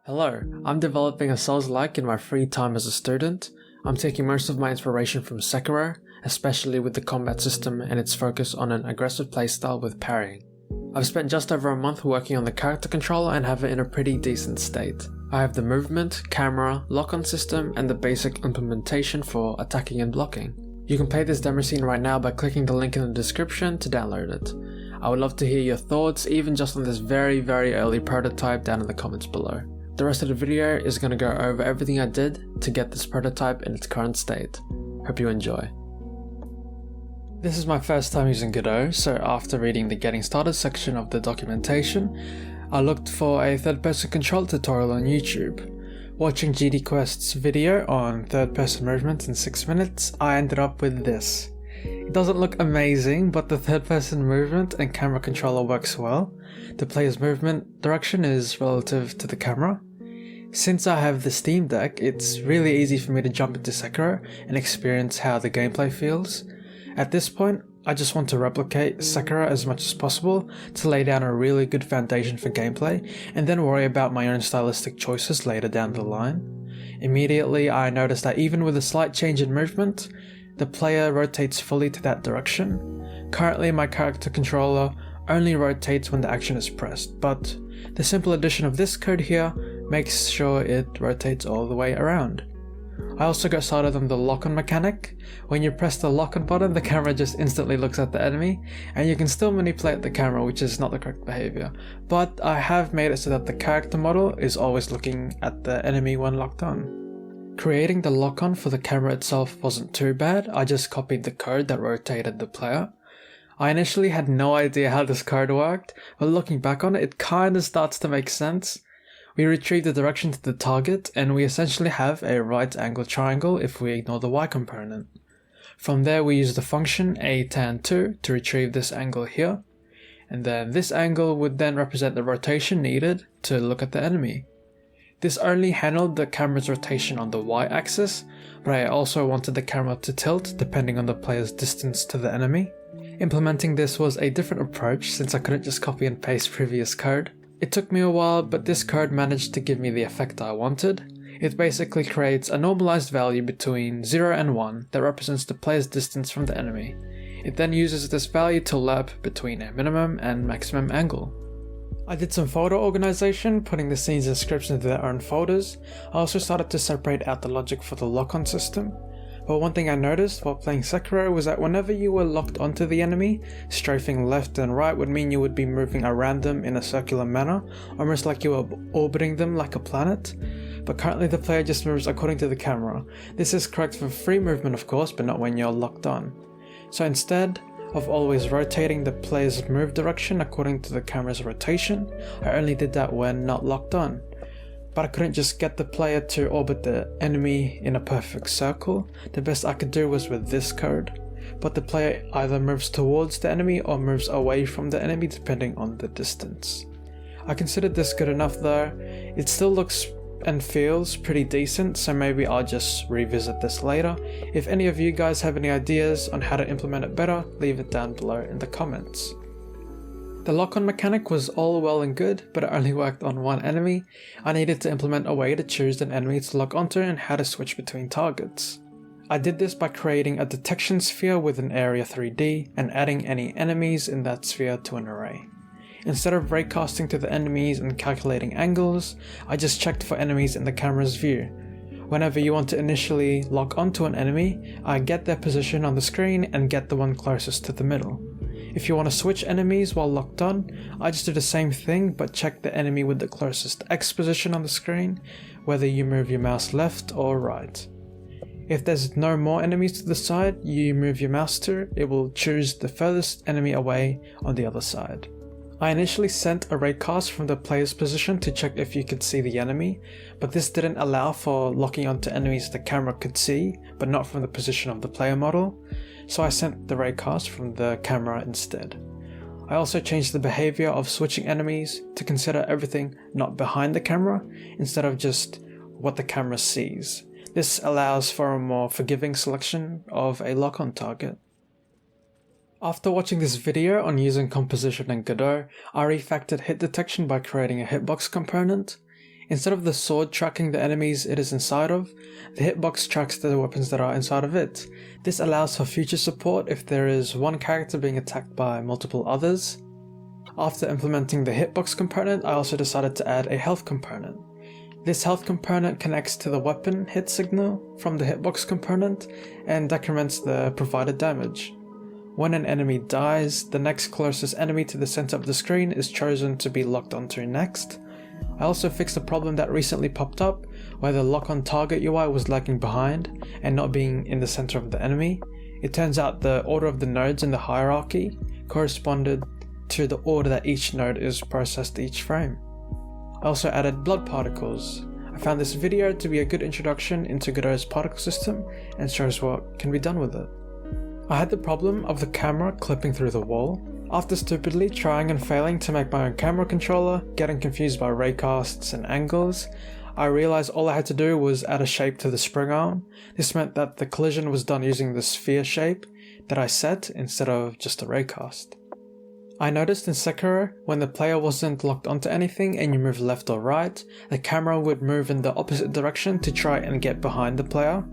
Hello, I'm developing a Souls-like in my free time as a student. I'm taking most of my inspiration from Sekiro, especially with the combat system and its focus on an aggressive playstyle with parrying. I've spent just over a month working on the character controller and have it in a pretty decent state. I have the movement, camera, lock-on system, and the basic implementation for attacking and blocking. You can play this demo scene right now by clicking the link in the description to download it. I would love to hear your thoughts, even just on this very early prototype down in the comments below. The rest of the video is going to go over everything I did to get this prototype in its current state. Hope you enjoy. This is my first time using Godot, so after reading the getting started section of the documentation, I looked for a third-person control tutorial on YouTube. Watching GDQuest's video on third-person movement in 6 minutes, I ended up with this. It doesn't look amazing, but the third-person movement and camera controller works well. The player's movement direction is relative to the camera. Since I have the Steam Deck, it's really easy for me to jump into Sekiro and experience how the gameplay feels. At this point, I just want to replicate Sekiro as much as possible to lay down a really good foundation for gameplay and then worry about my own stylistic choices later down the line. Immediately, I noticed that even with a slight change in movement, the player rotates fully to that direction. Currently, my character controller only rotates when the action is pressed, but the simple addition of this code here makes sure it rotates all the way around. I also got started on the lock-on mechanic. When you press the lock-on button, the camera just instantly looks at the enemy, and you can still manipulate the camera, which is not the correct behavior. But I have made it so that the character model is always looking at the enemy when locked on. Creating the lock-on for the camera itself wasn't too bad. I just copied the code that rotated the player. I initially had no idea how this code worked, but looking back on it, it kinda starts to make sense. We retrieve the direction to the target, and we essentially have a right angle triangle if we ignore the Y component. From there we use the function a_tan2 to retrieve this angle here, and then this angle would then represent the rotation needed to look at the enemy. This only handled the camera's rotation on the Y axis, but I also wanted the camera to tilt depending on the player's distance to the enemy. Implementing this was a different approach since I couldn't just copy and paste previous code. It took me a while, but this code managed to give me the effect I wanted. It basically creates a normalized value between 0 and 1 that represents the player's distance from the enemy. It then uses this value to lap between a minimum and maximum angle. I did some folder organization, putting the scenes and scripts into their own folders. I also started to separate out the logic for the lock-on system. But one thing I noticed while playing Sekiro was that whenever you were locked onto the enemy, strafing left and right would mean you would be moving around them in a circular manner, almost like you were orbiting them like a planet. But currently the player just moves according to the camera. This is correct for free movement of course, but not when you're locked on. So instead of always rotating the player's move direction according to the camera's rotation, I only did that when not locked on. But I couldn't just get the player to orbit the enemy in a perfect circle. The best I could do was with this code. But the player either moves towards the enemy or moves away from the enemy depending on the distance. I considered this good enough though. It still looks and feels pretty decent, so maybe I'll just revisit this later. If any of you guys have any ideas on how to implement it better, leave it down below in the comments. The lock-on mechanic was all well and good, but it only worked on one enemy. I needed to implement a way to choose an enemy to lock onto and how to switch between targets. I did this by creating a detection sphere with an area 3D and adding any enemies in that sphere to an array. Instead of raycasting to the enemies and calculating angles, I just checked for enemies in the camera's view. Whenever you want to initially lock onto an enemy, I get their position on the screen and get the one closest to the middle. If you want to switch enemies while locked on, I just do the same thing but check the enemy with the closest X position on the screen, whether you move your mouse left or right. If there's no more enemies to the side you move your mouse to, it will choose the furthest enemy away on the other side. I initially sent a raycast from the player's position to check if you could see the enemy, but this didn't allow for locking onto enemies the camera could see, but not from the position of the player model, so I sent the raycast from the camera instead. I also changed the behavior of switching enemies to consider everything not behind the camera, instead of just what the camera sees. This allows for a more forgiving selection of a lock-on target. After watching this video on using composition in Godot, I refactored hit detection by creating a hitbox component. Instead of the sword tracking the enemies it is inside of, the hitbox tracks the weapons that are inside of it. This allows for future support if there is one character being attacked by multiple others. After implementing the hitbox component, I also decided to add a health component. This health component connects to the weapon hit signal from the hitbox component and decrements the provided damage. When an enemy dies, the next closest enemy to the center of the screen is chosen to be locked onto next. I also fixed a problem that recently popped up where the lock on target UI was lagging behind and not being in the center of the enemy. It turns out the order of the nodes in the hierarchy corresponded to the order that each node is processed each frame. I also added blood particles. I found this video to be a good introduction into Godot's particle system and shows what can be done with it. I had the problem of the camera clipping through the wall. After stupidly trying and failing to make my own camera controller, getting confused by raycasts and angles, I realized all I had to do was add a shape to the spring arm. This meant that the collision was done using the sphere shape that I set instead of just a raycast. I noticed in Sekiro, when the player wasn't locked onto anything and you move left or right, the camera would move in the opposite direction to try and get behind the player.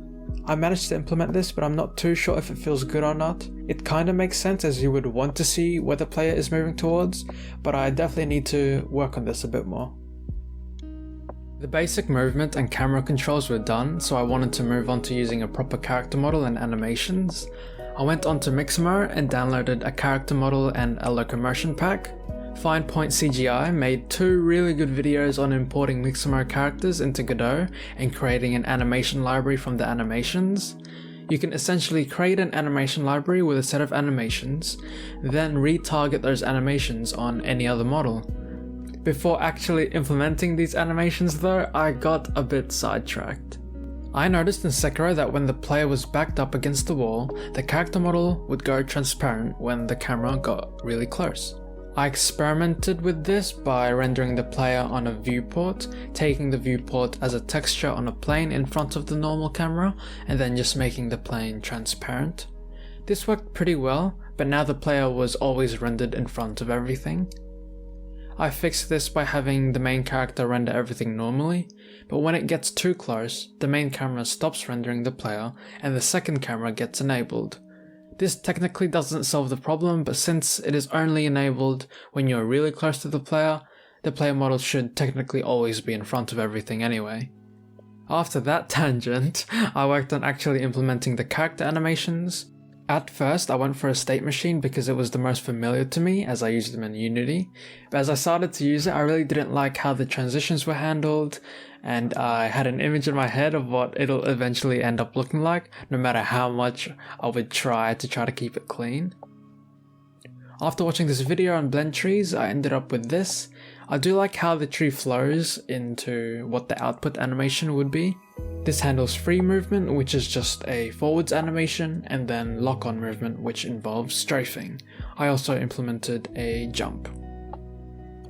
I managed to implement this, but I'm not too sure if it feels good or not. It kinda makes sense as you would want to see where the player is moving towards, but I definitely need to work on this a bit more. The basic movement and camera controls were done, so I wanted to move on to using a proper character model and animations. I went onto Mixamo and downloaded a character model and a locomotion pack. Fine Point CGI made 2 really good videos on importing Mixamo characters into Godot and creating an animation library from the animations. You can essentially create an animation library with a set of animations, then retarget those animations on any other model. Before actually implementing these animations though, I got a bit sidetracked. I noticed in Sekiro that when the player was backed up against the wall, the character model would go transparent when the camera got really close. I experimented with this by rendering the player on a viewport, taking the viewport as a texture on a plane in front of the normal camera, and then just making the plane transparent. This worked pretty well, but now the player was always rendered in front of everything. I fixed this by having the main character render everything normally, but when it gets too close, the main camera stops rendering the player and the second camera gets enabled. This technically doesn't solve the problem, but since it is only enabled when you're really close to the player model should technically always be in front of everything anyway. After that tangent, I worked on actually implementing the character animations. At first, I went for a state machine because it was the most familiar to me as I used them in Unity, but as I started to use it, I really didn't like how the transitions were handled, and I had an image in my head of what it'll eventually end up looking like, no matter how much I would try to keep it clean. After watching this video on blend trees, I ended up with this. I do like how the tree flows into what the output animation would be. This handles free movement, which is just a forwards animation, and then lock-on movement, which involves strafing. I also implemented a jump.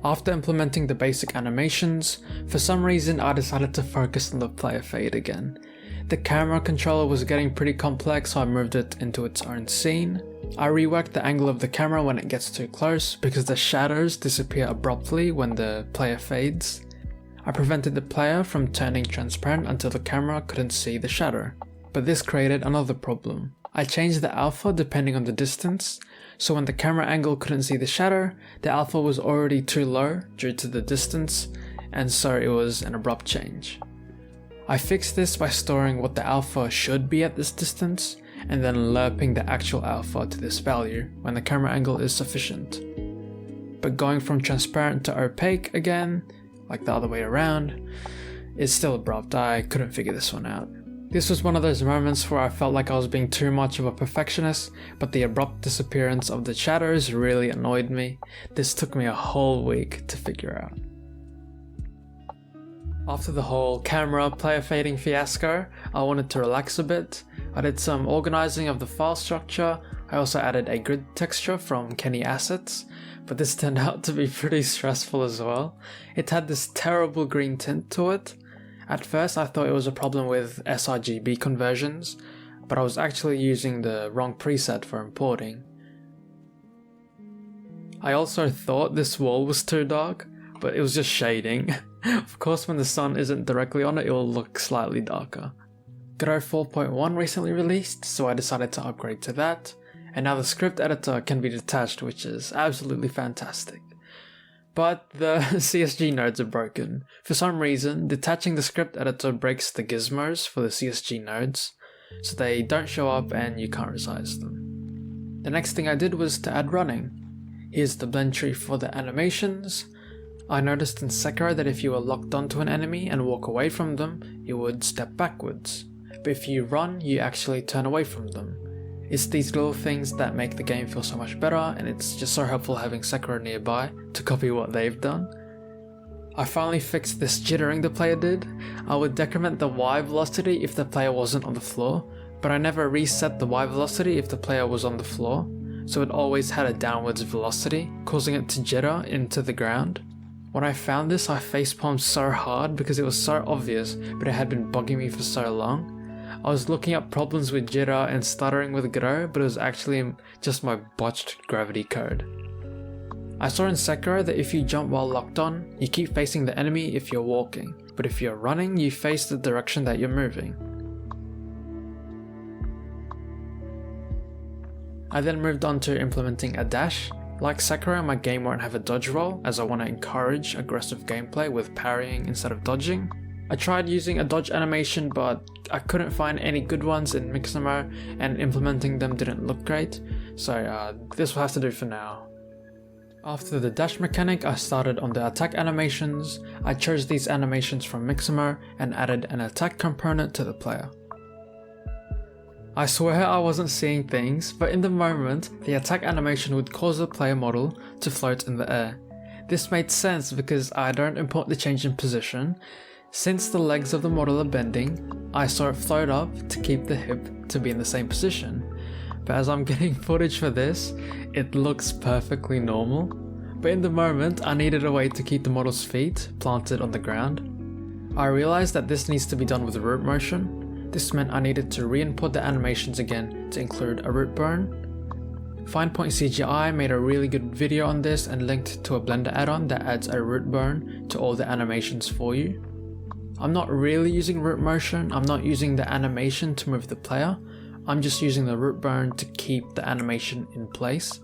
After implementing the basic animations, for some reason I decided to focus on the player fade again. The camera controller was getting pretty complex, so I moved it into its own scene. I reworked the angle of the camera when it gets too close, because the shadows disappear abruptly when the player fades. I prevented the player from turning transparent until the camera couldn't see the shadow. But this created another problem. I changed the alpha depending on the distance, so when the camera angle couldn't see the shadow, the alpha was already too low due to the distance, and so it was an abrupt change. I fixed this by storing what the alpha should be at this distance, and then lerping the actual alpha to this value when the camera angle is sufficient. But going from transparent to opaque again, like the other way around, is still abrupt. I couldn't figure this one out. This was one of those moments where I felt like I was being too much of a perfectionist, but the abrupt disappearance of the shadows really annoyed me. This took me a whole week to figure out. After the whole camera player fading fiasco, I wanted to relax a bit. I did some organizing of the file structure. I also added a grid texture from Kenny Assets, but this turned out to be pretty stressful as well. It had this terrible green tint to it. At first I thought it was a problem with sRGB conversions, but I was actually using the wrong preset for importing. I also thought this wall was too dark, but it was just shading. Of course, when the sun isn't directly on it, it will look slightly darker. Godot 4.1 recently released, so I decided to upgrade to that, and now the script editor can be detached, which is absolutely fantastic. But the CSG nodes are broken. For some reason, detaching the script editor breaks the gizmos for the CSG nodes, so they don't show up and you can't resize them. The next thing I did was to add running. Here's the blend tree for the animations. I noticed in Sekiro that if you were locked onto an enemy and walk away from them, you would step backwards. But if you run, you actually turn away from them. It's these little things that make the game feel so much better, and it's just so helpful having Sekiro nearby to copy what they've done. I finally fixed this jittering the player did. I would decrement the Y velocity if the player wasn't on the floor, but I never reset the Y velocity if the player was on the floor, so it always had a downwards velocity, causing it to jitter into the ground. When I found this, I facepalmed so hard because it was so obvious, but it had been bugging me for so long. I was looking up problems with jitter and stuttering with Godot, but it was actually just my botched gravity code. I saw in Sekiro that if you jump while locked on, you keep facing the enemy if you're walking, but if you're running, you face the direction that you're moving. I then moved on to implementing a dash. Like Sekiro, my game won't have a dodge roll, as I want to encourage aggressive gameplay with parrying instead of dodging. I tried using a dodge animation, but I couldn't find any good ones in Mixamo, and implementing them didn't look great, so this will have to do for now. After the dash mechanic, I started on the attack animations. I chose these animations from Mixamo and added an attack component to the player. I swear I wasn't seeing things, but in the moment, the attack animation would cause the player model to float in the air. This made sense because I don't import the change in position. Since the legs of the model are bending, I saw it float up to keep the hip to be in the same position. But as I'm getting footage for this, it looks perfectly normal. But in the moment, I needed a way to keep the model's feet planted on the ground. I realized that this needs to be done with root motion. This meant I needed to re-import the animations again to include a root burn. Finepoint CGI made a really good video on this and linked to a Blender add-on that adds a root burn to all the animations for you. I'm not really using root motion, I'm not using the animation to move the player, I'm just using the root burn to keep the animation in place.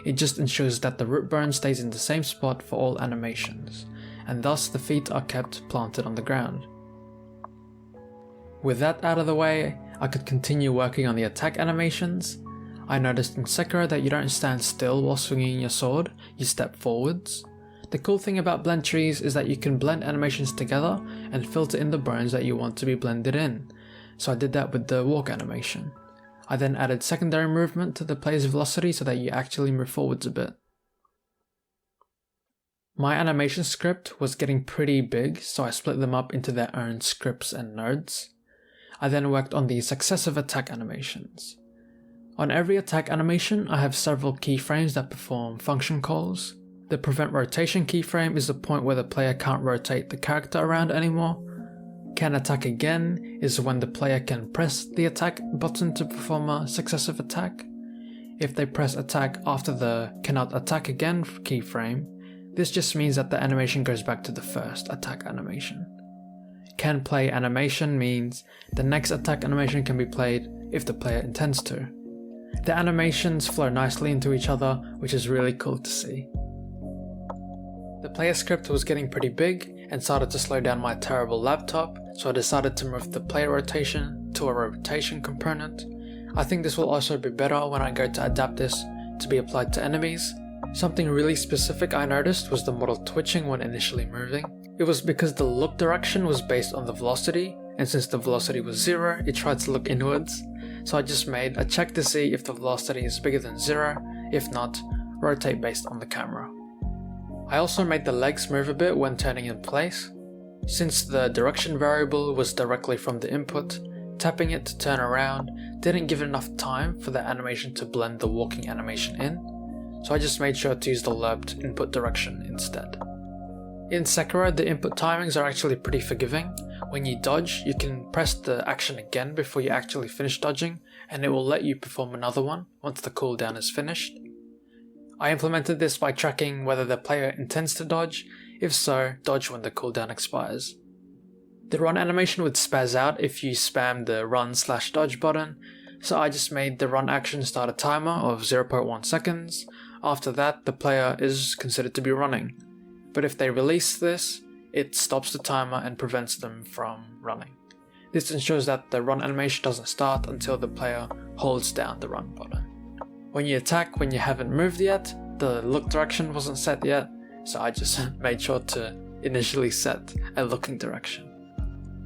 It just ensures that the root burn stays in the same spot for all animations, and thus the feet are kept planted on the ground. With that out of the way, I could continue working on the attack animations. I noticed in Sekiro that you don't stand still while swinging your sword, you step forwards. The cool thing about blend trees is that you can blend animations together and filter in the bones that you want to be blended in, so I did that with the walk animation. I then added secondary movement to the player's velocity so that you actually move forwards a bit. My animation script was getting pretty big, so I split them up into their own scripts and nodes. I then worked on the successive attack animations. On every attack animation, I have several keyframes that perform function calls. The prevent rotation keyframe is the point where the player can't rotate the character around anymore. Can attack again is when the player can press the attack button to perform a successive attack. If they press attack after the cannot attack again keyframe, this just means that the animation goes back to the first attack animation. Can play animation means the next attack animation can be played if the player intends to. The animations flow nicely into each other, which is really cool to see. The player script was getting pretty big and started to slow down my terrible laptop, so I decided to move the player rotation to a rotation component. I think this will also be better when I go to adapt this to be applied to enemies. Something really specific I noticed was the model twitching when initially moving. It was because the look direction was based on the velocity, and since the velocity was 0, it tried to look inwards. So I just made a check to see if the velocity is bigger than 0, if not, rotate based on the camera. I also made the legs move a bit when turning in place. Since the direction variable was directly from the input, tapping it to turn around didn't give it enough time for the animation to blend the walking animation in, so I just made sure to use the looped input direction instead. In Sekiro, the input timings are actually pretty forgiving. When you dodge, you can press the action again before you actually finish dodging, and it will let you perform another one once the cooldown is finished. I implemented this by tracking whether the player intends to dodge. If so, dodge when the cooldown expires. The run animation would spaz out if you spam the run/dodge button, so I just made the run action start a timer of 0.1 seconds. After that, the player is considered to be running. But if they release this, it stops the timer and prevents them from running. This ensures that the run animation doesn't start until the player holds down the run button. When you attack when you haven't moved yet, the look direction wasn't set yet, so I just made sure to initially set a looking direction.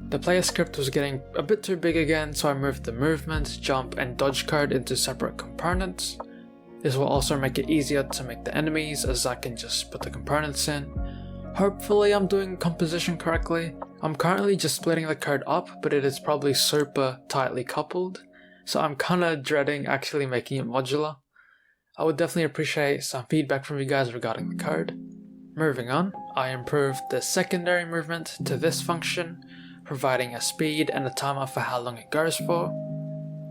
The player script was getting a bit too big again, so I moved the movement, jump and dodge code into separate components. This will also make it easier to make the enemies, as I can just put the components in. Hopefully I'm doing composition correctly. I'm currently just splitting the code up, but it is probably super tightly coupled, so I'm kinda dreading actually making it modular. I would definitely appreciate some feedback from you guys regarding the code. Moving on, I improved the secondary movement to this function, providing a speed and a timer for how long it goes for.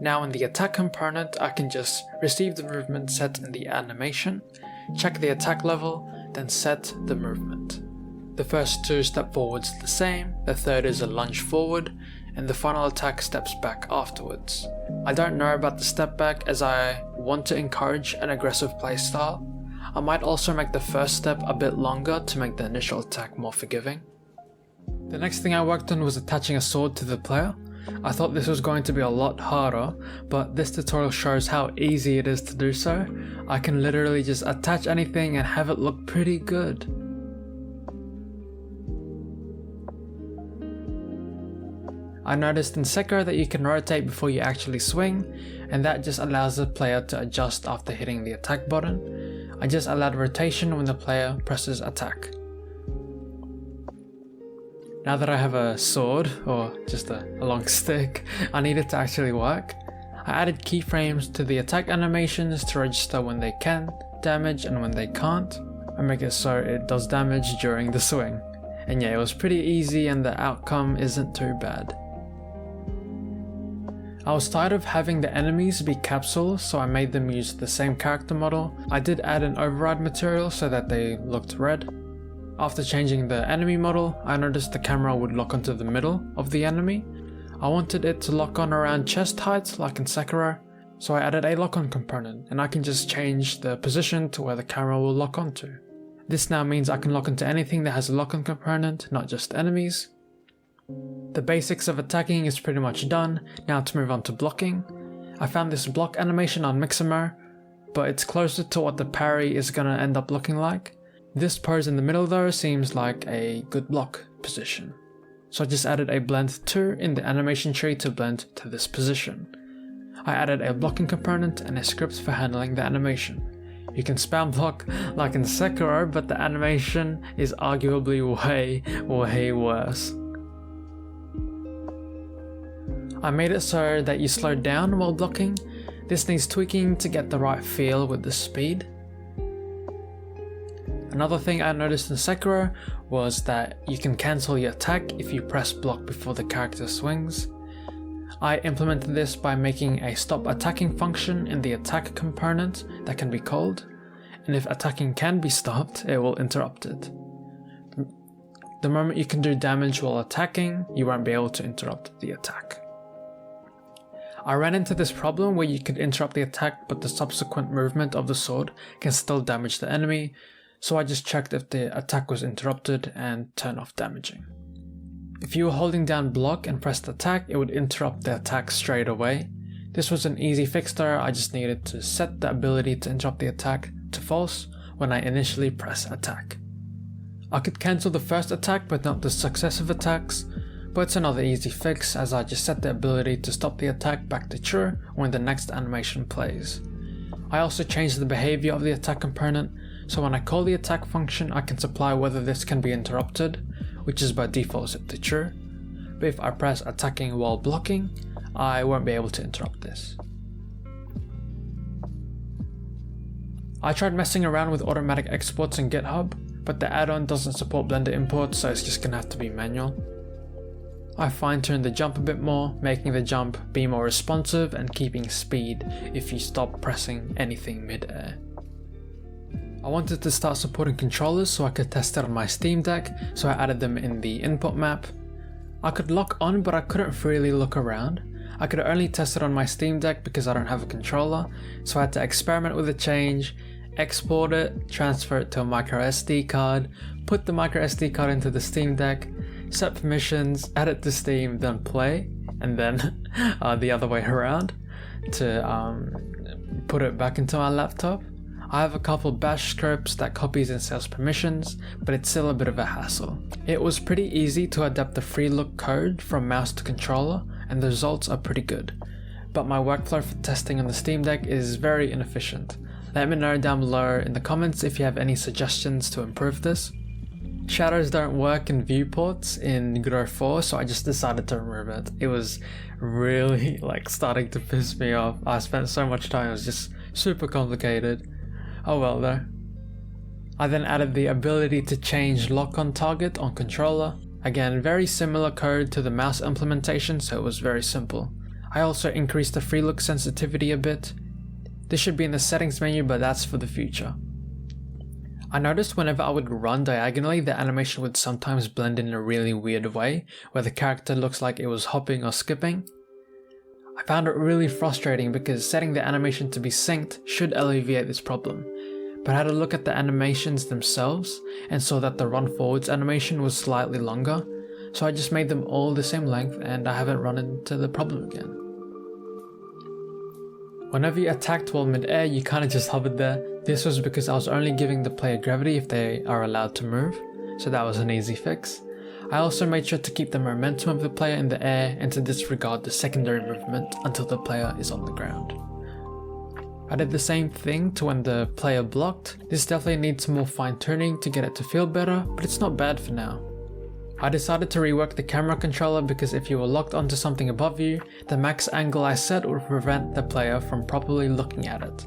Now in the attack component, I can just receive the movement set in the animation, check the attack level, then set the movement. The first two step forwards the same, the third is a lunge forward, and the final attack steps back afterwards. I don't know about the step back, as I want to encourage an aggressive playstyle. I might also make the first step a bit longer to make the initial attack more forgiving. The next thing I worked on was attaching a sword to the player. I thought this was going to be a lot harder, but this tutorial shows how easy it is to do so. I can literally just attach anything and have it look pretty good. I noticed in Sekiro that you can rotate before you actually swing, and that just allows the player to adjust after hitting the attack button. I just allowed rotation when the player presses attack. Now that I have a sword, or just a long stick, I need it to actually work. I added keyframes to the attack animations to register when they can damage and when they can't, and make it so it does damage during the swing. And yeah, it was pretty easy and the outcome isn't too bad. I was tired of having the enemies be capsules, so I made them use the same character model. I did add an override material so that they looked red. After changing the enemy model, I noticed the camera would lock onto the middle of the enemy. I wanted it to lock on around chest height like in Sekiro, so I added a lock-on component, and I can just change the position to where the camera will lock onto. This now means I can lock onto anything that has a lock-on component, not just enemies. The basics of attacking is pretty much done. Now to move on to blocking. I found this block animation on Mixamo, but it's closer to what the parry is gonna end up looking like. This pose in the middle though seems like a good block position. So I just added a blend 2 in the animation tree to blend to this position. I added a blocking component and a script for handling the animation. You can spam block like in Sekiro, but the animation is arguably way worse. I made it so that you slow down while blocking. This needs tweaking to get the right feel with the speed. Another thing I noticed in Sekiro was that you can cancel your attack if you press block before the character swings. I implemented this by making a stop attacking function in the attack component that can be called, and if attacking can be stopped, it will interrupt it. The moment you can do damage while attacking, you won't be able to interrupt the attack. I ran into this problem where you could interrupt the attack, but the subsequent movement of the sword can still damage the enemy, so I just checked if the attack was interrupted and turned off damaging. If you were holding down block and pressed attack, it would interrupt the attack straight away. This was an easy fix though. I just needed to set the ability to interrupt the attack to false when I initially press attack. I could cancel the first attack but not the successive attacks, but it's another easy fix as I just set the ability to stop the attack back to true when the next animation plays. I also changed the behavior of the attack component, so when I call the attack function I can supply whether this can be interrupted, which is by default set to true, but if I press attacking while blocking, I won't be able to interrupt this. I tried messing around with automatic exports in GitHub, but the add-on doesn't support Blender imports, so it's just gonna have to be manual. I fine-tuned the jump a bit more, making the jump be more responsive and keeping speed if you stop pressing anything mid-air. I wanted to start supporting controllers so I could test it on my Steam Deck, so I added them in the input map. I could lock on, but I couldn't freely look around. I could only test it on my Steam Deck because I don't have a controller, so I had to experiment with the change, export it, transfer it to a micro SD card, put the micro SD card into the Steam Deck, set permissions, add it to Steam, then play, and then the other way around to put it back into my laptop. I have a couple bash scripts that copies and saves permissions, but it's still a bit of a hassle. It was pretty easy to adapt the free look code from mouse to controller, and the results are pretty good. But my workflow for testing on the Steam Deck is very inefficient. Let me know down below in the comments if you have any suggestions to improve this. Shadows don't work in viewports in Godot 4, so I just decided to remove it. It was really starting to piss me off. I spent so much time, it was just super complicated. Oh well though. I then added the ability to change lock on target on controller. Again, very similar code to the mouse implementation, so it was very simple. I also increased the free look sensitivity a bit. This should be in the settings menu, but that's for the future. I noticed whenever I would run diagonally, the animation would sometimes blend in a really weird way, where the character looks like it was hopping or skipping. I found it really frustrating because setting the animation to be synced should alleviate this problem, but I had to look at the animations themselves and saw that the run forwards animation was slightly longer, so I just made them all the same length and I haven't run into the problem again. Whenever you attacked while mid-air, you kinda just hovered there. This was because I was only giving the player gravity if they are allowed to move, so that was an easy fix. I also made sure to keep the momentum of the player in the air and to disregard the secondary movement until the player is on the ground. I did the same thing to when the player blocked. This definitely needs more fine tuning to get it to feel better, but it's not bad for now. I decided to rework the camera controller because if you were locked onto something above you, the max angle I set would prevent the player from properly looking at it.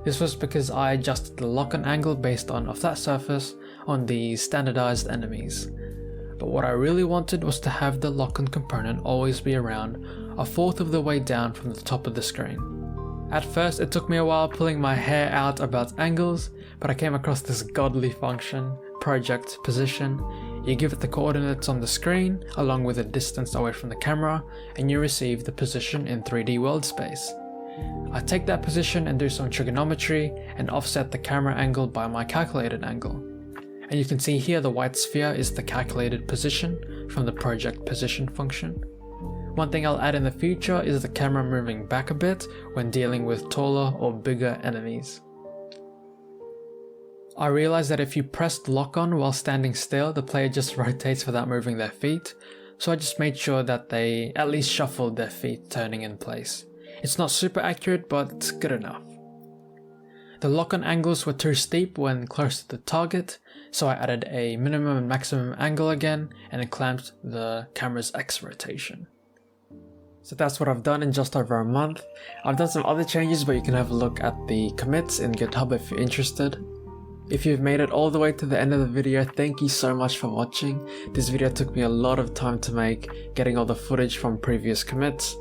This was because I adjusted the lock-on angle based on a flat surface on the standardized enemies. But what I really wanted was to have the lock-on component always be around a fourth of the way down from the top of the screen. At first it took me a while pulling my hair out about angles, but I came across this godly function, project position. You give it the coordinates on the screen along with a distance away from the camera, and you receive the position in 3D world space. I take that position and do some trigonometry and offset the camera angle by my calculated angle. And you can see here the white sphere is the calculated position from the project position function. One thing I'll add in the future is the camera moving back a bit when dealing with taller or bigger enemies. I realized that if you pressed lock on while standing still, the player just rotates without moving their feet, so I just made sure that they at least shuffled their feet turning in place. It's not super accurate, but it's good enough. The lock-on angles were too steep when close to the target, so I added a minimum and maximum angle again and clamped the camera's X rotation. So that's what I've done in just over a month. I've done some other changes, but you can have a look at the commits in GitHub if you're interested. If you've made it all the way to the end of the video, thank you so much for watching. This video took me a lot of time to make, getting all the footage from previous commits.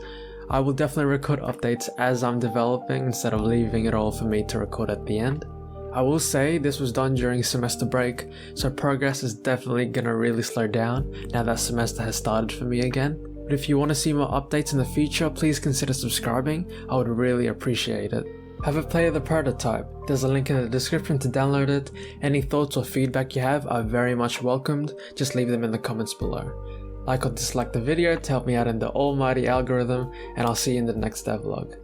I will definitely record updates as I'm developing instead of leaving it all for me to record at the end. I will say this was done during semester break, so progress is definitely gonna really slow down now that semester has started for me again. But if you want to see more updates in the future, please consider subscribing. I would really appreciate it. Have a play of the prototype. There's a link in the description to download it. Any thoughts or feedback you have are very much welcomed. Just leave them in the comments below. Like or dislike the video to help me out in the almighty algorithm, and I'll see you in the next devlog.